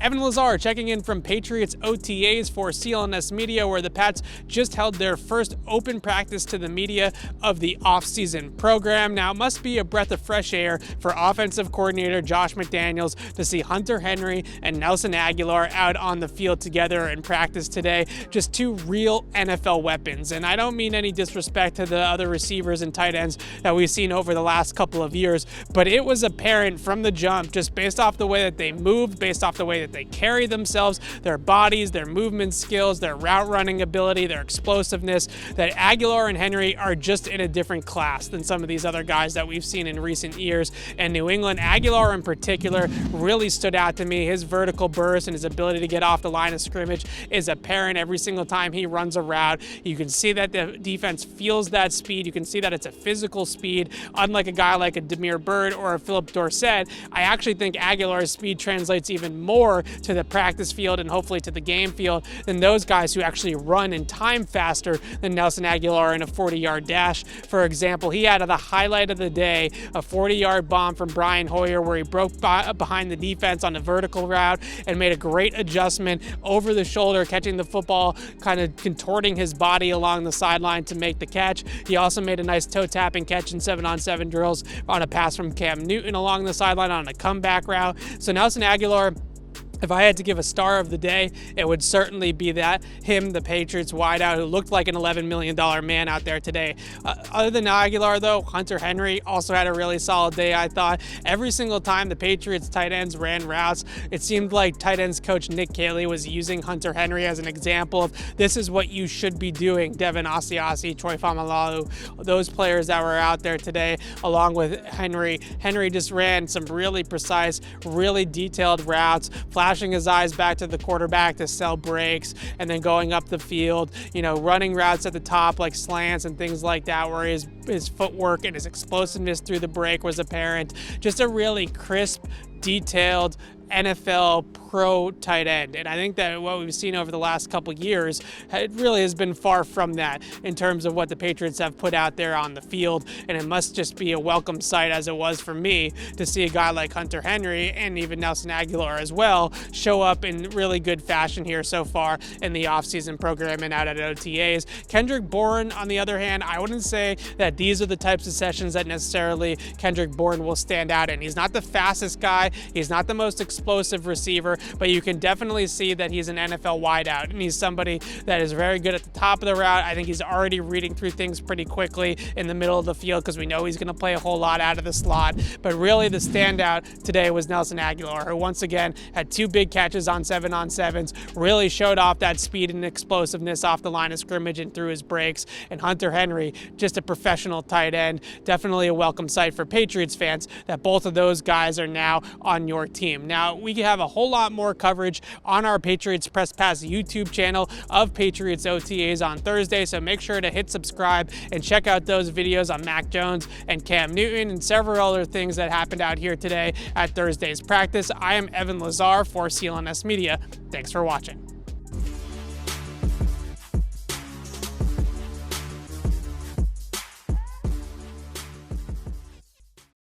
Evan Lazar checking in from Patriots OTAs for CLNS Media, where the Pats just held their first open practice to the media of the offseason program. Now, it must be a breath of fresh air for offensive coordinator Josh McDaniels to see Hunter Henry and Nelson Agholor out on the field together in practice today. Just two real NFL weapons. And I don't mean any disrespect to the other receivers and tight ends that we've seen over the last couple of years, but it was apparent from the jump, just based off the way that they moved, based off the way that they carry themselves, their bodies, their movement skills, their route running ability, their explosiveness, that Agholor and Henry are just in a different class than some of these other guys that we've seen in recent years. And New England, Agholor in particular, really stood out to me. His vertical burst and his ability to get off the line of scrimmage is apparent every single time he runs a route. You can see that the defense feels that speed. You can see that it's a physical speed. Unlike a guy like a Damiere Byrd or a Philip Dorsett, I actually think Agholor's speed translates even more to the practice field and hopefully to the game field than those guys who actually run in time faster than Nelson Agholor in a 40-yard dash. For example, he had the highlight of the day, a 40-yard bomb from Brian Hoyer where he broke behind the defense on a vertical route and made a great adjustment over the shoulder, catching the football, kind of contorting his body along the sideline to make the catch. He also made a nice toe-tapping catch in 7-on-7 drills on a pass from Cam Newton along the sideline on a comeback route. So Nelson Agholor, if I had to give a star of the day, it would certainly be him, the Patriots wideout, who looked like an $11 million man out there today. Other than Agholor, though, Hunter Henry also had a really solid day, I thought. Every single time the Patriots tight ends ran routes, it seemed like tight ends coach Nick Caley was using Hunter Henry as an example of this is what you should be doing. Devin Asiasi, Troy Famalalu, those players that were out there today, along with Henry. Henry just ran some really precise, really detailed routes, flashing his eyes back to the quarterback to sell breaks, and then going up the field, running routes at the top like slants and things like that, where his footwork and his explosiveness through the break was apparent. Just a really crisp, detailed NFL pro tight end. And I think that what we've seen over the last couple years, it really has been far from that in terms of what the Patriots have put out there on the field. And it must just be a welcome sight, as it was for me, to see a guy like Hunter Henry and even Nelson Agholor as well show up in really good fashion here so far in the offseason program and out at OTAs. Kendrick Bourne, on the other hand, I wouldn't say that these are the types of sessions that necessarily Kendrick Bourne will stand out in. He's not the fastest guy. He's not the most explosive receiver, but you can definitely see that he's an NFL wideout, and he's somebody that is very good at the top of the route. I think he's already reading through things pretty quickly in the middle of the field because we know he's going to play a whole lot out of the slot. But really the standout today was Nelson Agholor, who once again had two big catches on 7-on-7s, really showed off that speed and explosiveness off the line of scrimmage and through his breaks. And Hunter Henry, just a professional tight end, definitely a welcome sight for Patriots fans that both of those guys are now on your team. Now, we have a whole lot more coverage on our Patriots Press Pass YouTube channel of Patriots OTAs on Thursday, so make sure to hit subscribe and check out those videos on Mac Jones and Cam Newton and several other things that happened out here today at Thursday's practice. I am Evan Lazar for CLNS Media. Thanks for watching.